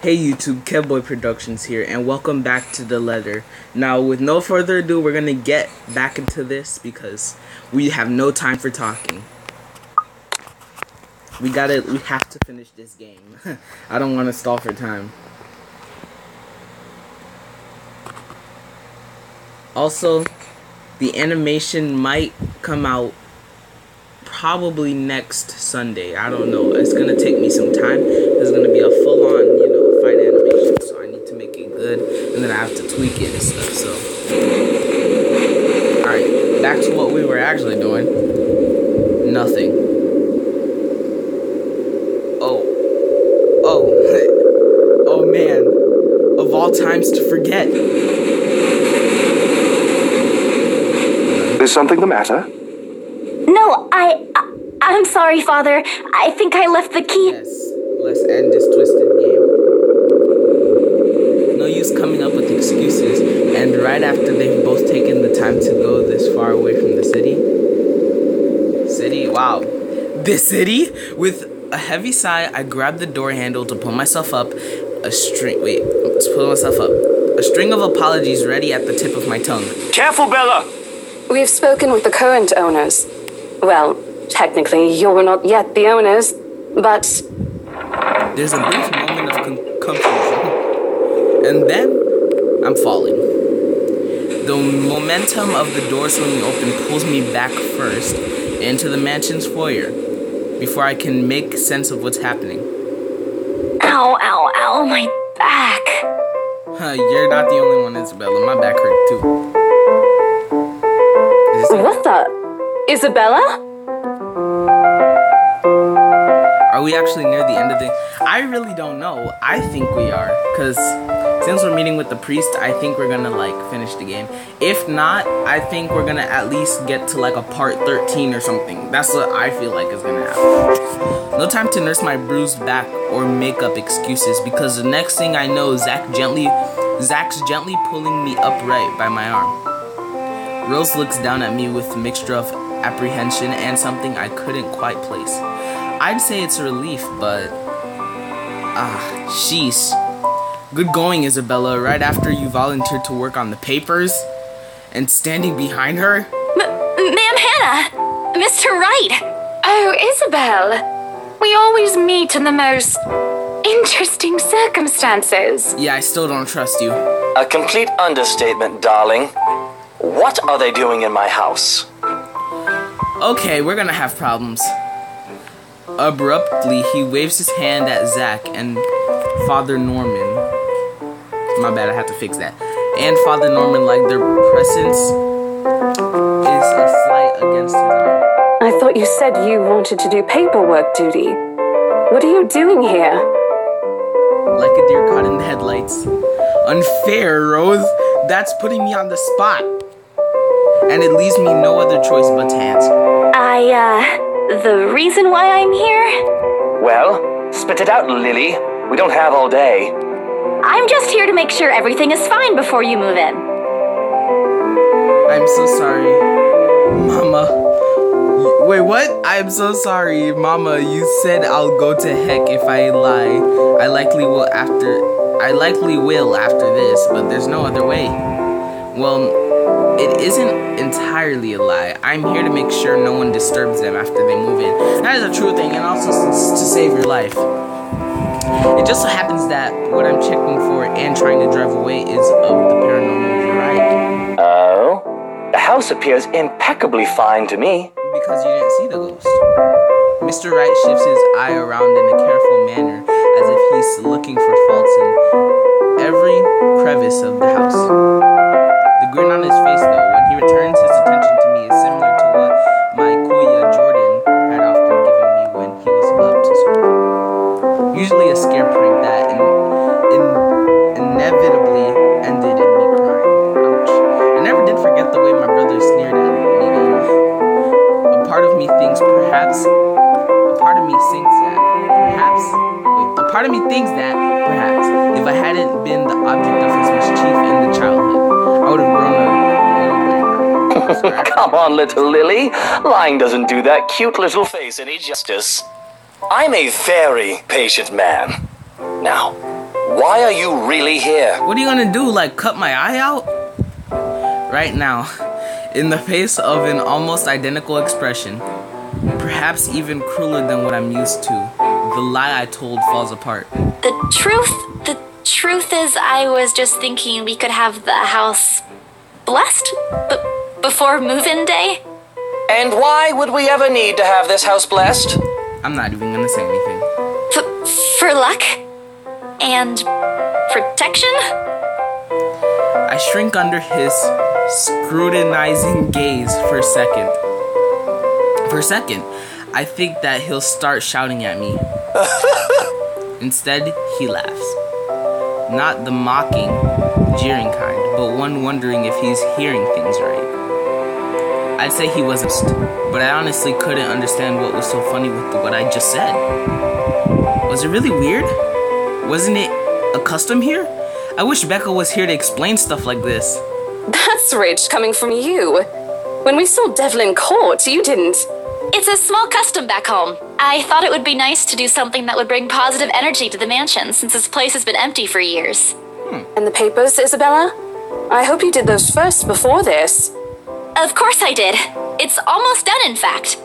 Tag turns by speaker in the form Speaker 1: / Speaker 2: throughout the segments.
Speaker 1: Hey YouTube, Kevboy Productions here, and welcome back to The Letter. Now, with no further ado, we're gonna get back into this because we have no time for talking. We have to finish this game. I don't want to stall for time. Also, the animation might come out probably next Sunday. I don't know. It's gonna take me some time. There's gonna be a full-on, fight animation, so I need to make it good, and then I have to tweak it and stuff. So, all right, back to what we were actually doing. Nothing. Oh man! Of all times to forget.
Speaker 2: Is something the matter?
Speaker 3: No, I'm sorry, Father. I think I left the key.
Speaker 1: Yes, let's end this twisted game. No use coming up with excuses, and right after they've both taken the time to go this far away from the city. Wow. This city? With a heavy sigh, I grabbed the door handle to pull myself up. A string of apologies ready at the tip of my tongue.
Speaker 2: Careful, Bella!
Speaker 4: We've spoken with the current owners. Well, technically, you're not yet the owners, but...
Speaker 1: There's a brief moment of confusion, and then I'm falling. The momentum of the door swinging open pulls me back first into the mansion's foyer before I can make sense of what's happening.
Speaker 3: Ow, ow, ow, my back.
Speaker 1: You're not the only one, Isabella. My back hurt too.
Speaker 4: What the? Isabella?
Speaker 1: Are we actually near the end of the... I really don't know. I think we are. Because since we're meeting with the priest, I think we're going to, finish the game. If not, I think we're going to at least get to, a part 13 or something. That's what I feel like is going to happen. No time to nurse my bruised back or make up excuses. Because the next thing I know, Zach's gently pulling me upright by my arm. Rose looks down at me with a mixture of apprehension and something I couldn't quite place. I'd say it's a relief, but... sheesh. Good going, Isabella, right after you volunteered to work on the papers? And standing behind her?
Speaker 3: Ma'am Hannah! Mr. Wright!
Speaker 4: Oh, Isabel. We always meet in the most interesting circumstances.
Speaker 1: Yeah, I still don't trust you.
Speaker 5: A complete understatement, darling. What are they doing in my house?
Speaker 1: Okay, we're gonna have problems. Abruptly, he waves his hand at Zach and Father Norman. My bad, I have to fix that. And Father Norman, like their presence is a slight against his own.
Speaker 4: I thought you said you wanted to do paperwork duty. What are you doing here?
Speaker 1: Like a deer caught in the headlights. Unfair, Rose. That's putting me on the spot. And it leaves me no other choice but to answer.
Speaker 3: The reason why I'm here?
Speaker 5: Well, spit it out, Lily. We don't have all day.
Speaker 3: I'm just here to make sure everything is fine before you move in.
Speaker 1: I'm so sorry, Mama. Wait, what? I'm so sorry, Mama. You said I'll go to heck if I lie. I likely will after this, but there's no other way. Well, it isn't entirely a lie. I'm here to make sure no one disturbs them after they move in. That is a true thing, and also to save your life. It just so happens that what I'm checking for and trying to drive away is of the paranormal variety.
Speaker 5: Oh? The house appears impeccably fine to me.
Speaker 1: Because you didn't see the ghost. Mr. Wright shifts his eye around in a careful manner as if he's looking for faults in every crevice of the house. The grin on his face, though, when he returns his attention to me is similar to what my kuya Jordan had often given me when he was up to something. Usually a scare prank that inevitably ended in me crying. Ouch. I never did forget the way my brother sneered at me then. A part of me thinks perhaps if I hadn't been the object of his mischief in the childhood, I would have grown a little braver.
Speaker 5: Come on, little Lily. Lying doesn't do that cute little face any justice. I'm a very patient man. Now, Why are you really here?
Speaker 1: What are you gonna do, like cut my eye out? Right now, in the face of an almost identical expression, perhaps even crueler than what I'm used to, the lie I told falls apart.
Speaker 3: The truth is, I was just thinking we could have the house blessed before move-in day.
Speaker 5: And why would we ever need to have this house blessed?
Speaker 1: I'm not even gonna say anything.
Speaker 3: For luck and protection.
Speaker 1: I shrink under his scrutinizing gaze for a second. For a second, I think that he'll start shouting at me. Instead, he laughs. Not the mocking, jeering kind, but one wondering if he's hearing things right. I'd say he wasn't, but I honestly couldn't understand what was so funny with what I just said. Was it really weird? Wasn't it a custom here? I wish Becca was here to explain stuff like this.
Speaker 6: That's rich coming from you. When we saw Devil in court, you didn't.
Speaker 3: It's a small custom back home. I thought it would be nice to do something that would bring positive energy to the mansion, since this place has been empty for years.
Speaker 6: And the papers, Isabella? I hope you did those first before this.
Speaker 3: Of course I did. It's almost done, in fact.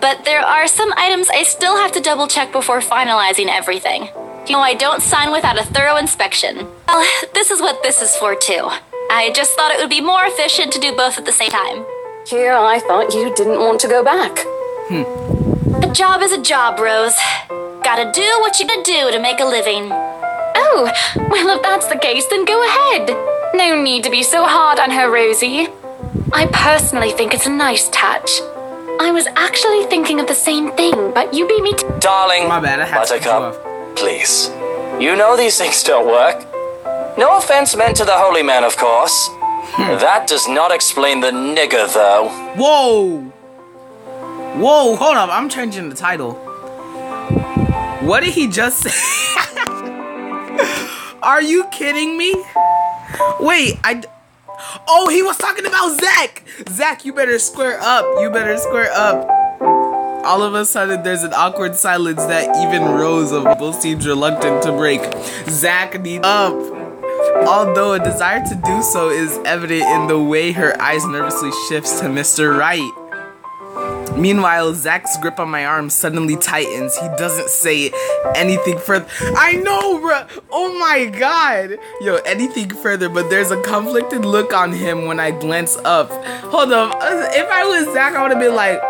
Speaker 3: But there are some items I still have to double check before finalizing everything. You know, I don't sign without a thorough inspection. Well, this is what this is for, too. I just thought it would be more efficient to do both at the same time.
Speaker 6: Here, I thought you didn't want to go back.
Speaker 3: A job is a job, Rose. Gotta do what you gotta do to make a living.
Speaker 4: Oh, well, if that's the case, then go ahead. No need to be so hard on her, Rosie. I personally think it's a nice touch. I was actually thinking of the same thing, but you beat me to—
Speaker 5: Darling,
Speaker 1: My bad, I had to cut you off.
Speaker 5: Buttercup, please. You know these things don't work. No offense meant to the holy man, of course. That does not explain the nigger, though.
Speaker 1: Whoa! Whoa, hold up, I'm changing the title. What did he just say? Are you kidding me? Wait, oh, he was talking about Zach! Zach, you better square up. You better square up. All of a sudden, there's an awkward silence that even Rose of people seems reluctant to break. Zach needs up. Although a desire to do so is evident in the way her eyes nervously shifts to Mr. Right. Meanwhile, Zach's grip on my arm suddenly tightens. He doesn't say anything further. I know, bruh. Oh my god. Yo, anything further, but there's a conflicted look on him when I glance up. Hold up. If I was Zach, I would have been like,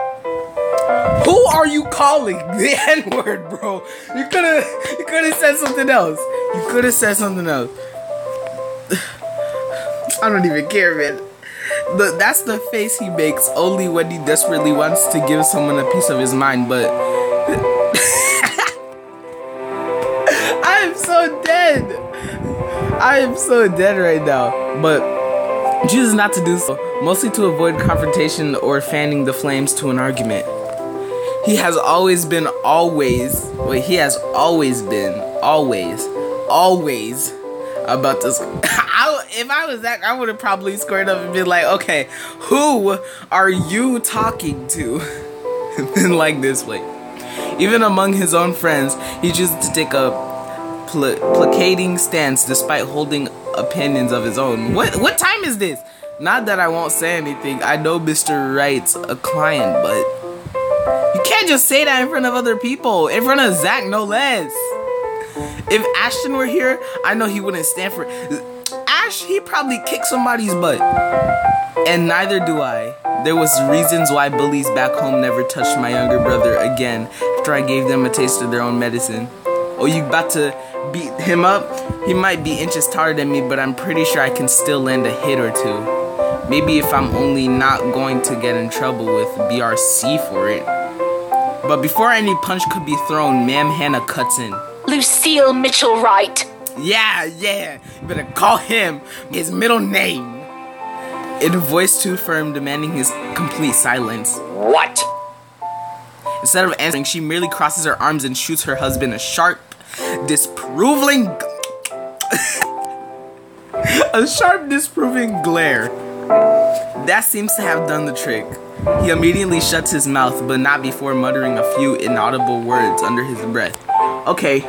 Speaker 1: who are you calling the N-word, bro? You could have said something else. You could have said something else. I don't even care, man. That's the face he makes only when he desperately wants to give someone a piece of his mind, but I am so dead. I am so dead right now, but chooses not to do so, mostly to avoid confrontation or fanning the flames to an argument. He has always been always about this. If I was Zach, I would have probably squared up and been like, okay, who are you talking to? And like this way. Even among his own friends, he chooses to take a placating stance despite holding opinions of his own. What time is this? Not that I won't say anything. I know Mr. Wright's a client, but you can't just say that in front of other people. In front of Zach, no less. If Ashton were here, I know he wouldn't stand for it. Ash, he probably kicked somebody's butt. And neither do I. There was reasons why bullies back home never touched my younger brother again after I gave them a taste of their own medicine. Oh, you about to beat him up? He might be inches taller than me, but I'm pretty sure I can still land a hit or two. Maybe if I'm only not going to get in trouble with BRC for it. But before any punch could be thrown, Ma'am Hannah cuts in.
Speaker 4: Lucille Mitchell Wright.
Speaker 1: Yeah, you better call him his middle name. In a voice too firm, demanding his complete silence.
Speaker 5: What?
Speaker 1: Instead of answering, she merely crosses her arms and shoots her husband a sharp, disproving glare. That seems to have done the trick. He immediately shuts his mouth, but not before muttering a few inaudible words under his breath. Okay,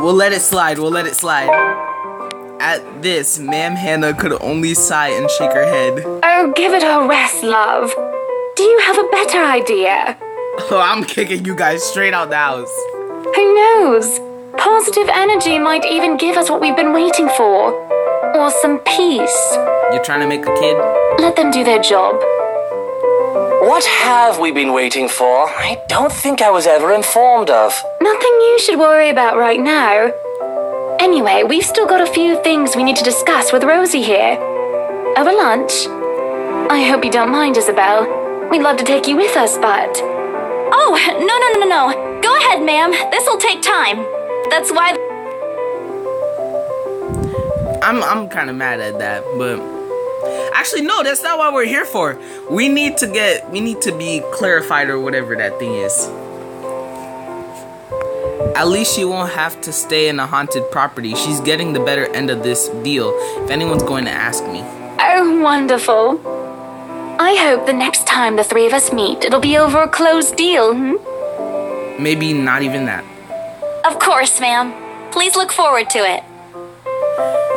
Speaker 1: We'll let it slide. We'll let it slide. At this, Ma'am Hannah could only sigh and shake her head.
Speaker 4: Oh, give it a rest, love. Do you have a better idea?
Speaker 1: Oh, I'm kicking you guys straight out the house.
Speaker 4: Who knows? Positive energy might even give us what we've been waiting for. Or some peace.
Speaker 1: You're trying to make a kid?
Speaker 4: Let them do their job.
Speaker 5: What have we been waiting for? I don't think I was ever informed of.
Speaker 4: Nothing you should worry about right now. Anyway, we've still got a few things we need to discuss with Rosie here. Over lunch? I hope you don't mind, Isabel. We'd love to take you with us, but...
Speaker 3: Oh, no. Go ahead, ma'am. This'll take time. That's why...
Speaker 1: I'm kind of mad at that, but... Actually, no, that's not what we're here for. We need to be clarified or whatever that thing is. At least she won't have to stay in a haunted property. She's getting the better end of this deal, if anyone's going to ask me.
Speaker 4: Oh, wonderful. I hope the next time the three of us meet, it'll be over a closed deal,
Speaker 1: Maybe not even that.
Speaker 3: Of course, ma'am. Please look forward to it.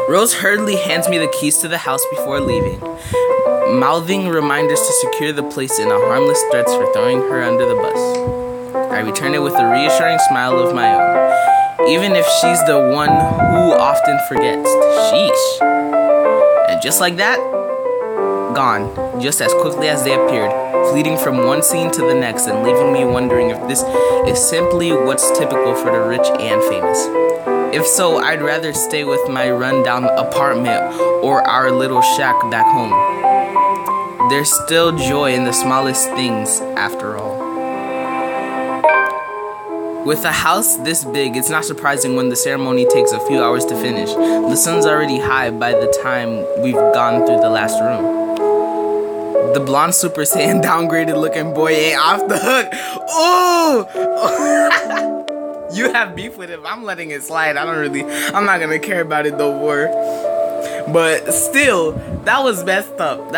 Speaker 1: Rose hurriedly hands me the keys to the house before leaving, mouthing reminders to secure the place in a harmless threats for throwing her under the bus. I return it with a reassuring smile of my own, even if she's the one who often forgets. Sheesh. And just like that, gone, just as quickly as they appeared, fleeting from one scene to the next and leaving me wondering if this is simply what's typical for the rich and famous. If so, I'd rather stay with my rundown apartment or our little shack back home. There's still joy in the smallest things, after all. With a house this big, it's not surprising when the ceremony takes a few hours to finish. The sun's already high by the time we've gone through the last room. The blonde Super Saiyan downgraded looking boy ain't off the hook. Ooh! You have beef with him. I'm letting it slide. I'm not gonna care about it no more. But still, that was messed up.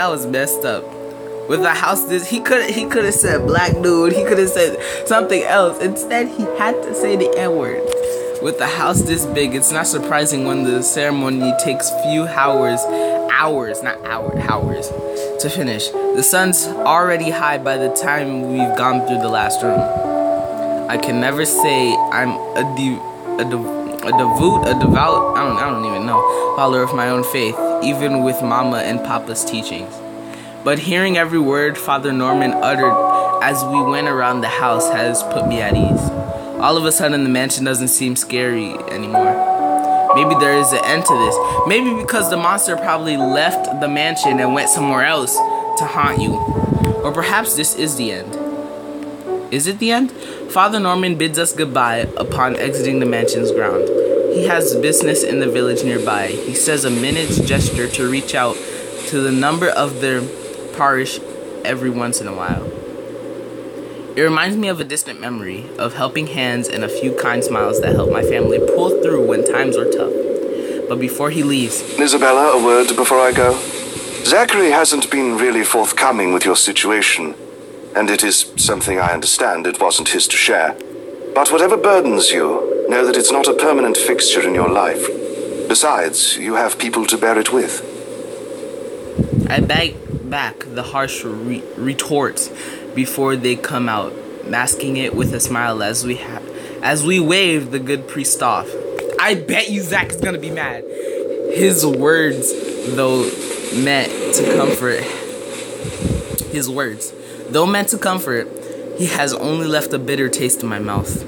Speaker 1: With a house this, he could have said black dude. He could have said something else. Instead, he had to say the N-word. With a house this big, it's not surprising when the ceremony takes few hours to finish. The sun's already high by the time we've gone through the last room. I can never say I'm a devout, I don't even know, follower of my own faith, even with Mama and Papa's teachings. But hearing every word Father Norman uttered as we went around the house has put me at ease. All of a sudden, the mansion doesn't seem scary anymore. Maybe there is an end to this. Maybe because the monster probably left the mansion and went somewhere else to haunt you. Or perhaps this is the end. Is it the end? Father Norman bids us goodbye upon exiting the mansion's ground. He has business in the village nearby. He says a minute's gesture to reach out to the number of their parish every once in a while. It reminds me of a distant memory of helping hands and a few kind smiles that helped my family pull through when times were tough. But before he leaves...
Speaker 2: Isabella, a word before I go. Zachary hasn't been really forthcoming with your situation, and it is something I understand it wasn't his to share. But whatever burdens you, know that it's not a permanent fixture in your life. Besides, you have people to bear it with.
Speaker 1: I bag back the harsh retorts before they come out, masking it with a smile as we wave the good priest off. I bet you Zach is gonna be mad. His words, though meant to comfort, he has only left a bitter taste in my mouth.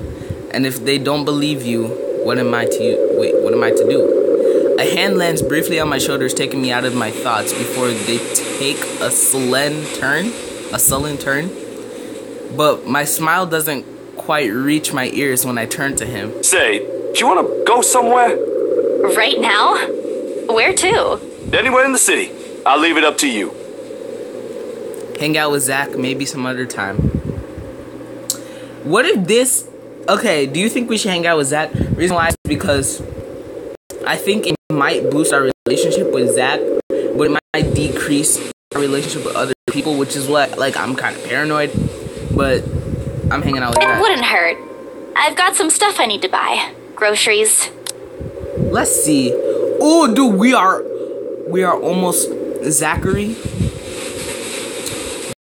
Speaker 1: And if they don't believe you, what am I to do? A hand lands briefly on my shoulders, taking me out of my thoughts before they take a sullen turn. But my smile doesn't quite reach my ears when I turn to him.
Speaker 2: Say, do you want to go somewhere?
Speaker 3: Right now? Where to?
Speaker 2: Anywhere in the city. I'll leave it up to you.
Speaker 1: Hang out with Zach, maybe some other time. What if this... Okay, do you think we should hang out with Zach? Reason why is because I think it might boost our relationship with Zach, but it might decrease our relationship with other people, which is what, like, I'm kind of paranoid, but I'm hanging out with Zach.
Speaker 3: It wouldn't hurt. I've got some stuff I need to buy. groceries.
Speaker 1: Let's see. Oh, dude, we are almost Zachary.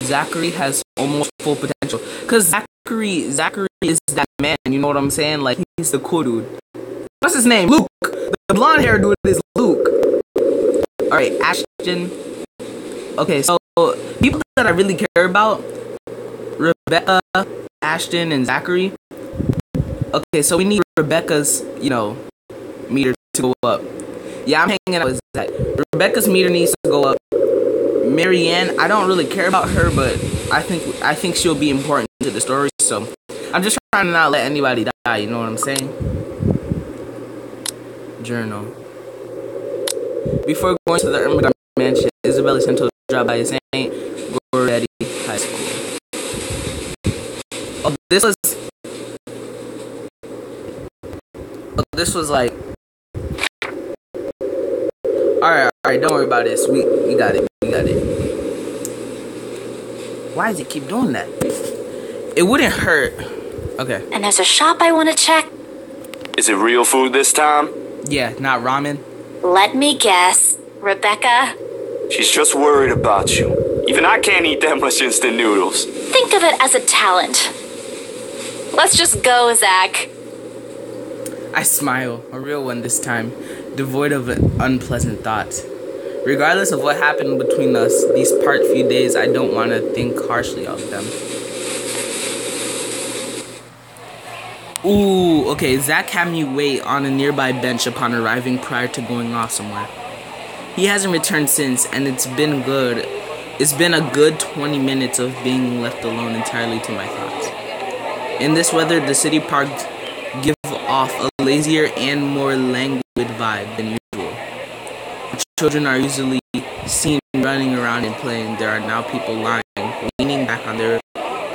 Speaker 1: Zachary has almost full potential. Cause Zachary is that man. You know what I'm saying? Like, he's the cool dude. What's his name? Luke. The blonde hair dude is Luke. All right, Ashton. Okay, so people that I really care about: Rebecca, Ashton, and Zachary. Okay, so we need Rebecca's, meter to go up. Yeah, I'm hanging out with Zach. Rebecca's meter needs to go up. Marianne, I don't really care about her, but I think she'll be important to the story. So I'm just trying to not let anybody die. You know what I'm saying? Journal. Before going to the Ermengarde mansion, Isabella sent a job by St. Goretti High School. Oh, this was like. Alright, don't worry about this. We got it. Why does it keep doing that? It wouldn't hurt. Okay.
Speaker 3: And there's a shop I want to check.
Speaker 7: Is it real food this time?
Speaker 1: Yeah, not ramen.
Speaker 3: Let me guess. Rebecca?
Speaker 7: She's just worried about you. Even I can't eat that much instant noodles.
Speaker 3: Think of it as a talent. Let's just go, Zach.
Speaker 1: I smile, a real one this time, devoid of unpleasant thoughts. Regardless of what happened between us these few days, I don't want to think harshly of them. Ooh, okay, Zach had me wait on a nearby bench upon arriving prior to going off somewhere. He hasn't returned since, and it's been a good 20 minutes of being left alone entirely to my thoughts. In this weather, the city parks give off a lazier and more languid vibe than usual. Children are usually seen running around and playing. There are now people lying, leaning back on their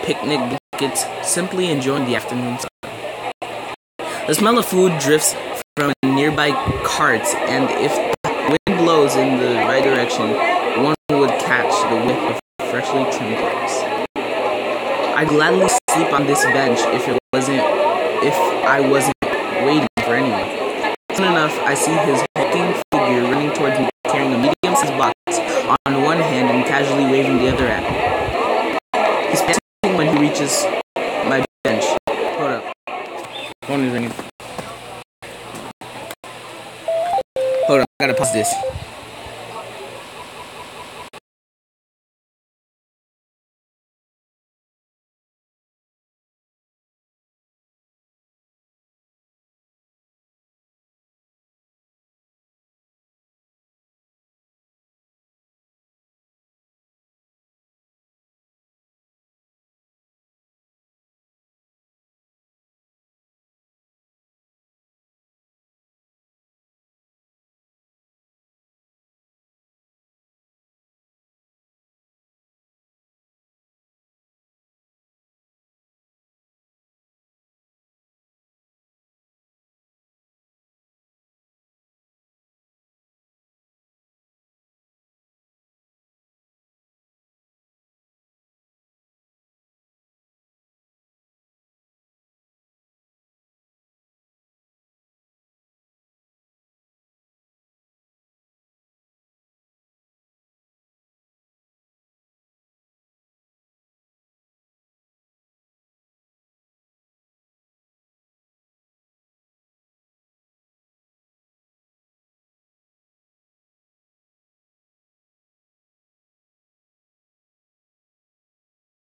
Speaker 1: picnic blankets, simply enjoying the afternoon sun. The smell of food drifts from nearby carts, and if the wind blows in the right direction, one would catch the whiff of freshly trimmed grapes. I'd gladly sleep on this bench if I wasn't waiting for anyone. Soon enough, I see his hulking figure running towards me, carrying a medium-sized box on one hand and casually waving the other at me. He's passing when he reaches my bench. Hold up. Phone is ringing. Hold on, I gotta pause this.